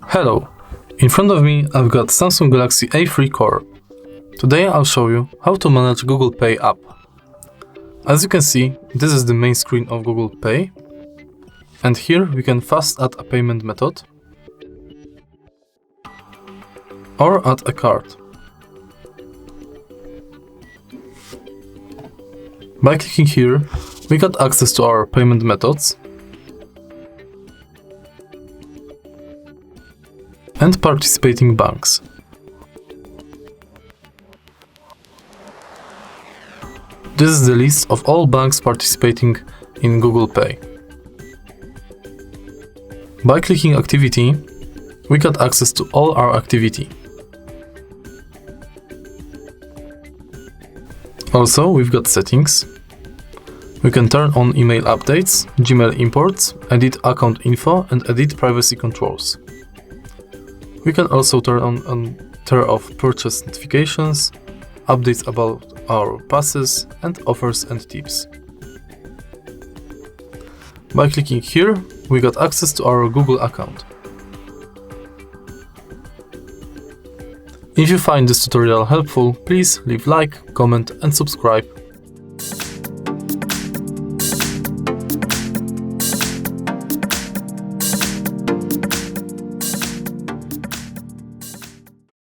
Hello, in front of me I've got Samsung Galaxy A3 Core. Today I'll show you how to manage Google Pay app. As you can see, this is the main screen of Google Pay, and here we can fast add a payment method or add a card. By clicking here, we got access to our payment methods and participating banks. This is the list of all banks participating in Google Pay. By clicking Activity, we got access to all our activity. Also, we've got settings. We can turn on email updates, Gmail imports, edit account info, and edit privacy controls. We can also turn on and turn off purchase notifications, updates about our passes, and offers and tips. By clicking here, we got access to our Google account. If you find this tutorial helpful, please leave like, comment, and subscribe.